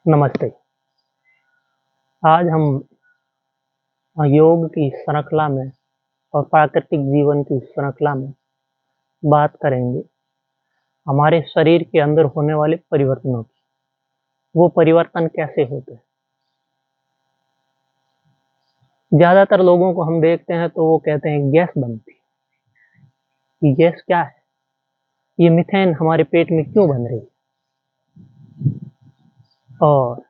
नमस्ते। आज हम योग की श्रृंखला में और प्राकृतिक जीवन की श्रृंखला में बात करेंगे हमारे शरीर के अंदर होने वाले परिवर्तनों की। वो परिवर्तन कैसे होते हैं? ज़्यादातर लोगों को हम देखते हैं तो वो कहते हैं गैस बनती है। ये गैस क्या है? ये मीथेन हमारे पेट में क्यों बन रही है? और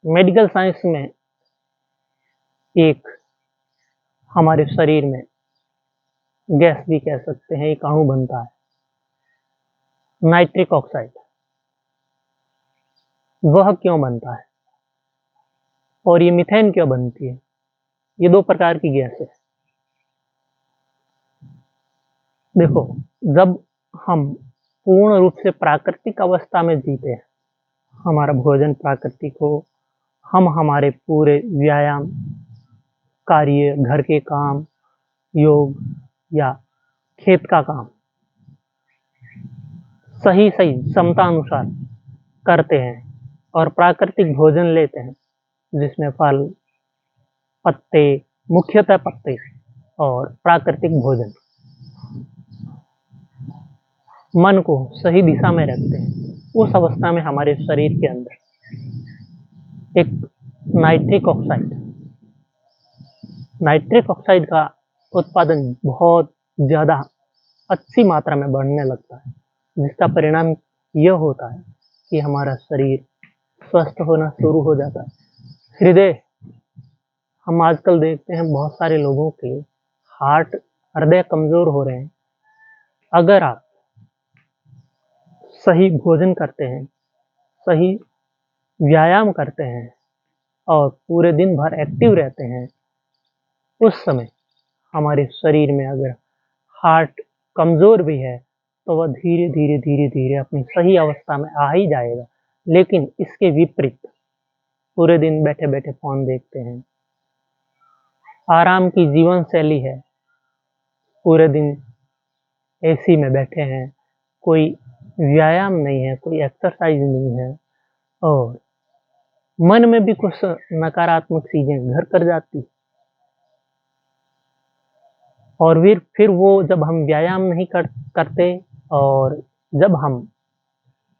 मेडिकल साइंस में एक हमारे शरीर में गैस भी कह सकते हैं, एक अणु बनता है, नाइट्रिक ऑक्साइड। वह क्यों बनता है और ये मीथेन क्यों बनती है? ये 2 प्रकार की गैस है। देखो, जब हम पूर्ण रूप से प्राकृतिक अवस्था में जीते हैं, हमारा भोजन प्राकृतिक हो, हम हमारे पूरे व्यायाम, कार्य, घर के काम, योग या खेत का काम सही-सही क्षमता अनुसार करते हैं और प्राकृतिक भोजन लेते हैं, जिसमें फल, पत्ते, मुख्यतः पत्ते और प्राकृतिक भोजन मन को सही दिशा में रखते हैं। उस अवस्था में हमारे शरीर के अंदर एक नाइट्रिक ऑक्साइड का उत्पादन बहुत ज़्यादा अच्छी मात्रा में बढ़ने लगता है, जिसका परिणाम यह होता है कि हमारा शरीर स्वस्थ होना शुरू हो जाता है। हृदय, हम आजकल देखते हैं बहुत सारे लोगों के हृदय कमज़ोर हो रहे हैं। अगर आप सही भोजन करते हैं, सही व्यायाम करते हैं और पूरे दिन भर एक्टिव रहते हैं, उस समय हमारे शरीर में अगर हार्ट कमज़ोर भी है, तो वह धीरे-धीरे अपनी सही अवस्था में आ ही जाएगा। लेकिन इसके विपरीत पूरे दिन बैठे-बैठे फ़ोन देखते हैं, आराम की जीवन शैली है, पूरे दिन एसी में बैठे हैं, कोई व्यायाम नहीं है, कोई एक्सरसाइज़ नहीं है और मन में भी कुछ नकारात्मक चीज़ें घर कर जाती। और फिर वो जब हम व्यायाम नहीं करते और जब हम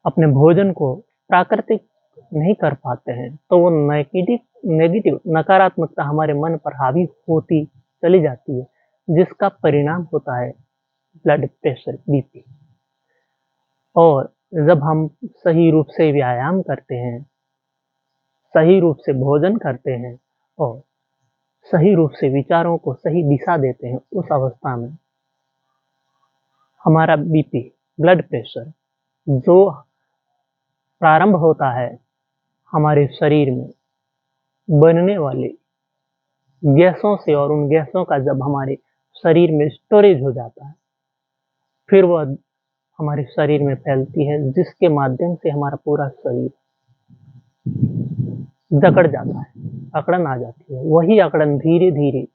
अपने भोजन को प्राकृतिक नहीं कर पाते हैं, तो वो नेगेटिव नकारात्मकता हमारे मन पर हावी होती चली जाती है, जिसका परिणाम होता है ब्लड प्रेशर, बीपी। और जब हम सही रूप से व्यायाम करते हैं, सही रूप से भोजन करते हैं और सही रूप से विचारों को सही दिशा देते हैं, उस अवस्था में हमारा बीपी, ब्लड प्रेशर जो प्रारंभ होता है हमारे शरीर में बनने वाले गैसों से और उन गैसों का जब हमारे शरीर में स्टोरेज हो जाता है, फिर वह हमारे शरीर में फैलती है, जिसके माध्यम से हमारा पूरा शरीर जकड़ जाता है, अकड़न आ जाती है। वही अकड़न धीरे-धीरे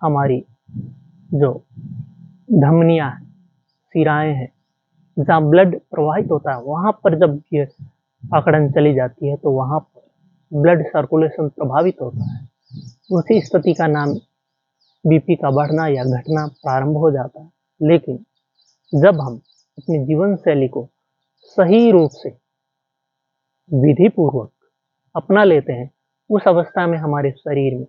हमारी जो धमनियाँ हैं, शिराएँ हैं, जहाँ ब्लड प्रवाहित होता है, वहाँ पर जब ये अकड़न चली जाती है, तो वहाँ पर ब्लड सर्कुलेशन प्रभावित होता है। उसी स्थिति का नाम बीपी का बढ़ना या घटना प्रारंभ हो जाता है। लेकिन जब हम अपनी जीवन शैली को सही रूप से विधि पूर्वक अपना लेते हैं, उस अवस्था में हमारे शरीर में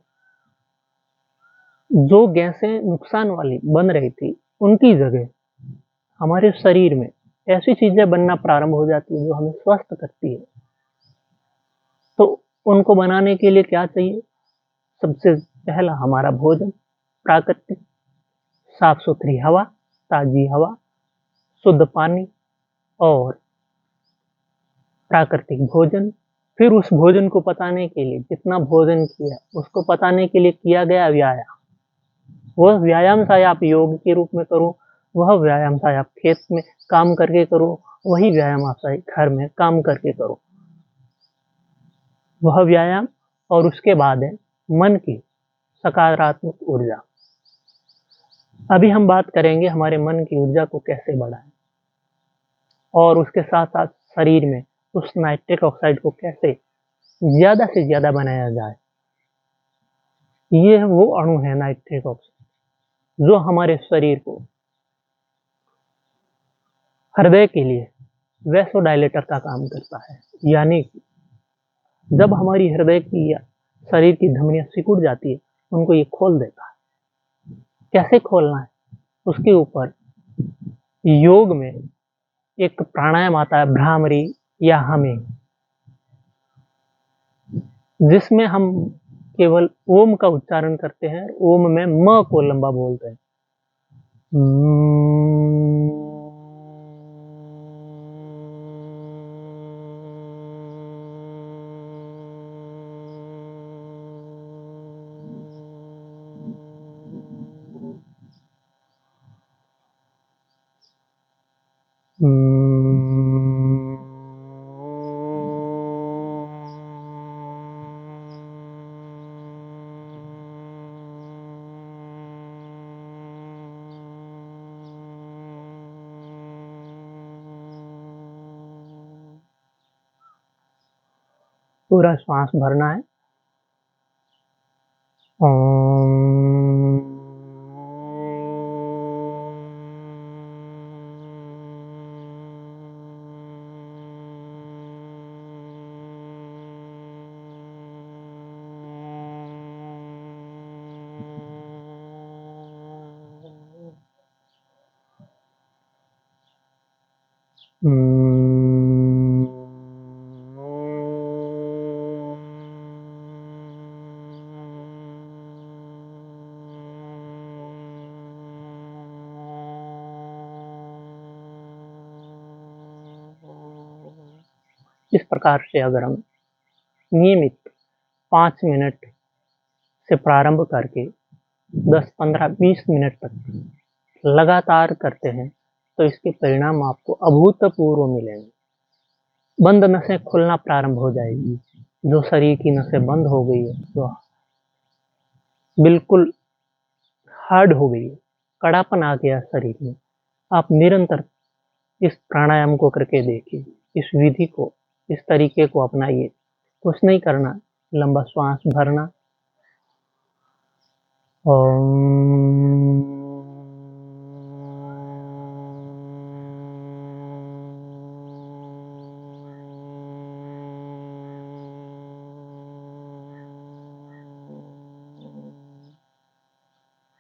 जो गैसें नुकसान वाली बन रही थी, उनकी जगह हमारे शरीर में ऐसी चीज़ें बनना प्रारंभ हो जाती हैं जो हमें स्वस्थ करती है। तो उनको बनाने के लिए क्या चाहिए? सबसे पहला हमारा भोजन, प्राकृतिक, साफ-सुथरी हवा, ताज़ी हवा, शुद्ध पानी और प्राकृतिक भोजन। फिर उस भोजन को पचाने के लिए जितना भोजन किया, उसको पचाने के लिए किया गया व्यायाम। वह व्यायाम चाहे आप योग के रूप में करो, वह व्यायाम चाहे आप खेत में काम करके करो, वही व्यायाम आप चाहे घर में काम करके करो। वह व्यायाम और उसके बाद है मन की सकारात्मक ऊर्जा। अभी हम बात करेंगे हमारे मन की ऊर्जा को कैसे बढ़ाएँ और उसके साथ-साथ शरीर में उस नाइट्रिक ऑक्साइड को कैसे ज़्यादा से ज़्यादा बनाया जाए। ये वो अणु है नाइट्रिक ऑक्साइड जो हमारे शरीर को हृदय के लिए वैसोडायलेटर का काम करता है। यानी कि जब हमारी हृदय की या शरीर की धमनियाँ सिकुड़ जाती है, उनको ये खोल देता है। कैसे खोलना है? उसके ऊपर योग में एक प्राणायाम आता है भ्रामरी या हमिंग, जिसमें हम केवल ओम का उच्चारण करते हैं। ओम में म को लंबा बोलते हैं। पूरा श्वास भरना है। इस प्रकार से अगर हम नियमित 5 मिनट से प्रारंभ करके 10, 15, 20 मिनट तक लगातार करते हैं, तो इसके परिणाम आपको अभूतपूर्व मिलेंगे। बंद नसें खुलना प्रारंभ हो जाएगी। जो शरीर की नसें बंद हो गई है, जो बिल्कुल हार्ड हो गई है, कड़ापन आ गया शरीर में, आप निरंतर इस प्राणायाम को करके देखिए। इस विधि को, इस तरीके को अपनाइए। कुछ नहीं करना, लंबा श्वास भरना।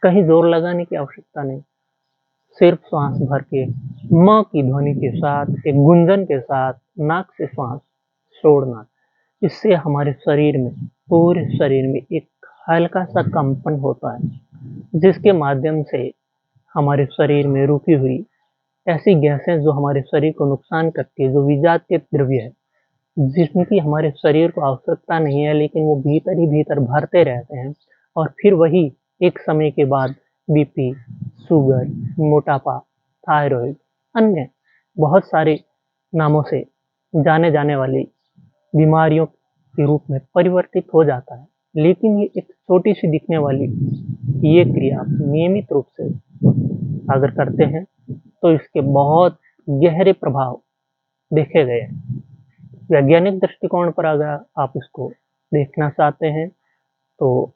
कहीं जोर लगाने की आवश्यकता नहीं, सिर्फ श्वास भर के म की ध्वनि के साथ, एक गुंजन के साथ नाक से श्वास छोड़ना। इससे हमारे शरीर में, पूरे शरीर में एक हल्का सा कंपन होता है, जिसके माध्यम से हमारे शरीर में रुकी हुई ऐसी गैसें जो हमारे शरीर को नुकसान करती है, जो विजातीय द्रव्य है, जिनकी हमारे शरीर को आवश्यकता नहीं है, लेकिन वो भीतर ही भीतर भरते रहते हैं, और फिर वही एक समय के बाद बीपी, शुगर, मोटापा, थायराइड, अन्य बहुत सारे नामों से जाने जाने वाली बीमारियों के रूप में परिवर्तित हो जाता है। लेकिन ये एक छोटी सी दिखने वाली ये क्रिया आप नियमित रूप से अगर करते हैं, तो इसके बहुत गहरे प्रभाव देखे गए हैं। वैज्ञानिक दृष्टिकोण पर अगर आप इसको देखना चाहते हैं, तो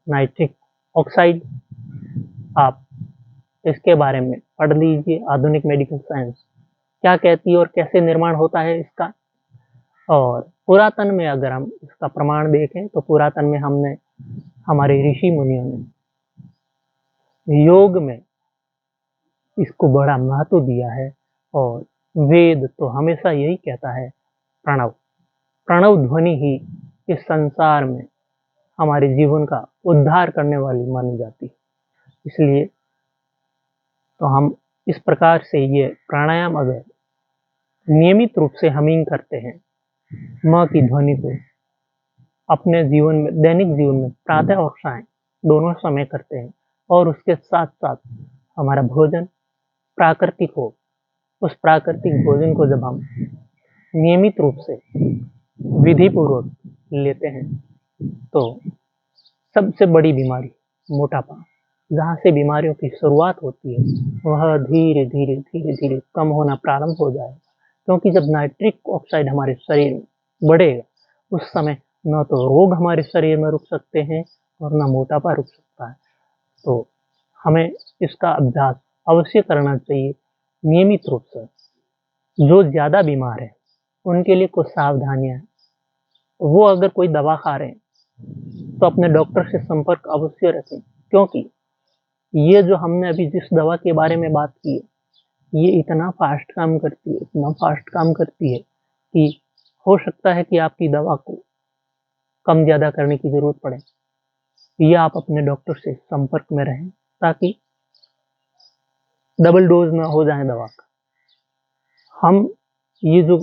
नाइट्रिक ऑक्साइड, आप इसके बारे में पढ़ लीजिए। आधुनिक मेडिकल साइंस क्या कहती है और कैसे निर्माण होता है इसका। और पुरातन में अगर हम इसका प्रमाण देखें, तो पुरातन में हमने, हमारे ऋषि मुनियों ने योग में इसको बड़ा महत्व दिया है। और वेद तो हमेशा यही कहता है, प्रणव, प्रणव ध्वनि ही इस संसार में हमारे जीवन का उद्धार करने वाली मानी जाती है। इसलिए तो हम इस प्रकार से ये प्राणायाम अगर नियमित रूप से हमिंग करते हैं, माँ की ध्वनि को अपने जीवन में, दैनिक जीवन में प्रातः और सायं दोनों समय करते हैं, और उसके साथ साथ हमारा भोजन प्राकृतिक हो, उस प्राकृतिक भोजन को जब हम नियमित रूप से विधि पूर्वक लेते हैं, तो सबसे बड़ी बीमारी मोटापा, जहाँ से बीमारियों की शुरुआत होती है, वह धीरे धीरे धीरे धीरे कम होना प्रारंभ हो जाएगा। क्योंकि जब नाइट्रिक ऑक्साइड हमारे शरीर में बढ़ेगा, उस समय न तो रोग हमारे शरीर में रुक सकते हैं और ना मोटापा रुक सकता है। तो हमें इसका अभ्यास अवश्य करना चाहिए नियमित रूप से। जो ज़्यादा बीमार है, उनके लिए कुछ सावधानियाँ हैं। वो अगर कोई दवा खा रहे हैं, तो अपने डॉक्टर से संपर्क अवश्य रखें, क्योंकि ये जो हमने अभी जिस दवा के बारे में बात की है, ये इतना फ़ास्ट काम करती है, इतना फ़ास्ट काम करती है कि हो सकता है कि आपकी दवा को कम ज़्यादा करने की ज़रूरत पड़े। या आप अपने डॉक्टर से संपर्क में रहें, ताकि डबल डोज़ ना हो जाए दवा का। हम ये जो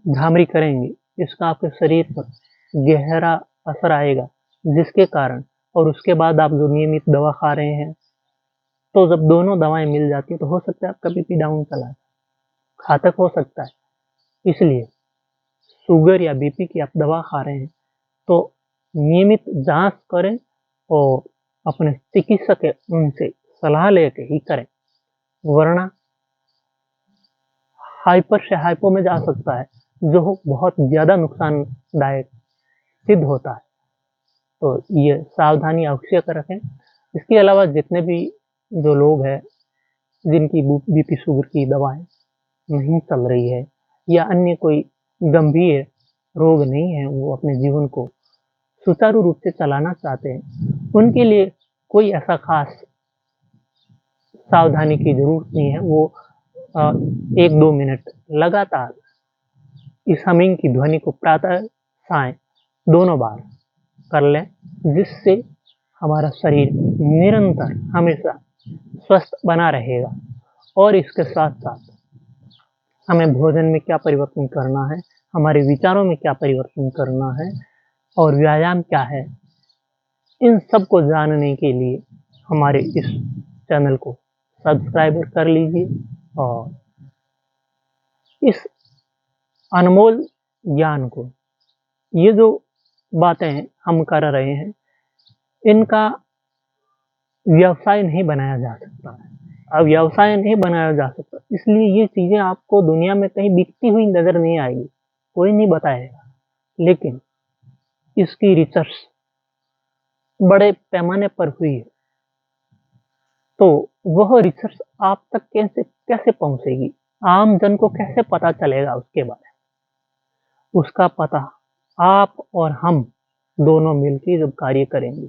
भ्रामरी करेंगे, इसका आपके शरीर पर गहरा असर आएगा, जिसके कारण और उसके बाद आप जो नियमित दवा खा रहे हैं, तो जब दोनों दवाएँ मिल जाती हैं, तो हो सकता है आपका बीपी डाउन चला जाए, घातक हो सकता है। इसलिए शुगर या बीपी की आप दवा खा रहे हैं, तो नियमित जाँच करें और अपने चिकित्सक है उनसे सलाह लेके ही करें, वरना हाइपर से हाइपो में जा सकता है, जो बहुत ज़्यादा नुकसानदायक सिद्ध होता है। तो ये सावधानी अवश्य रखें। इसके अलावा जितने भी जो लोग हैं, जिनकी बीपी शुगर की दवाएँ नहीं चल रही है या अन्य कोई गंभीर रोग नहीं है, वो अपने जीवन को सुचारू रूप से चलाना चाहते हैं, उनके लिए कोई ऐसा ख़ास सावधानी की ज़रूरत नहीं है। वो 1-2 मिनट लगातार इस हमिंग की ध्वनि को प्रातः, सायं दोनों बार कर लें, जिससे हमारा शरीर निरंतर हमेशा स्वस्थ बना रहेगा। और इसके साथ-साथ हमें भोजन में क्या परिवर्तन करना है, हमारे विचारों में क्या परिवर्तन करना है और व्यायाम क्या है, इन सब को जानने के लिए हमारे इस चैनल को सब्सक्राइब कर लीजिए और इस अनमोल ज्ञान को, ये जो बातें हम कर रहे हैं, इनका व्यवसाय नहीं बनाया जा सकता है। अब व्यवसाय नहीं बनाया जा सकता, इसलिए ये चीज़ें आपको दुनिया में कहीं बिकती हुई नज़र नहीं आएगी, कोई नहीं बताएगा। लेकिन इसकी रिसर्च बड़े पैमाने पर हुई है, तो वह रिसर्च आप तक कैसे कैसे पहुँचेगी? आम जन को कैसे पता चलेगा उसके बारे में? उसका पता आप और हम दोनों मिलके जब कार्य करेंगे,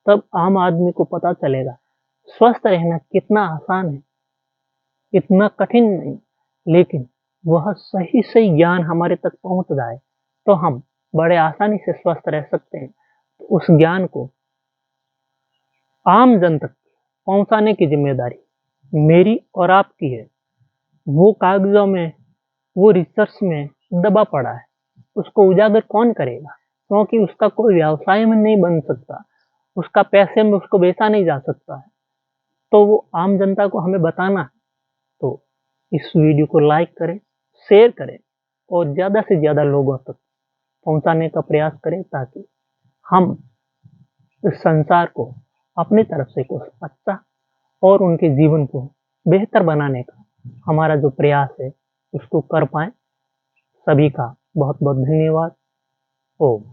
तब आम आदमी को पता चलेगा, स्वस्थ रहना कितना आसान है, इतना कठिन नहीं। लेकिन वह सही-सही ज्ञान हमारे तक पहुँच जाए, तो हम बड़े आसानी से स्वस्थ रह सकते हैं। तो उस ज्ञान को आम जन तक पहुँचाने की ज़िम्मेदारी मेरी और आपकी है। वो कागज़ों में, वो रिसर्च में दबा पड़ा है, उसको उजागर कौन करेगा? क्योंकि उसका कोई व्यवसाय में नहीं बन सकता, उसका पैसे में उसको बेचा नहीं जा सकता है। तो वो आम जनता को हमें बताना है। तो इस वीडियो को लाइक करें, शेयर करें और ज़्यादा से ज़्यादा लोगों तक पहुँचाने का प्रयास करें, ताकि हम इस संसार को अपनी तरफ से कुछ अच्छा और उनके जीवन को बेहतर बनाने का हमारा जो प्रयास है, उसको कर पाएँ। सभी का बहुत-बहुत धन्यवाद। ओम।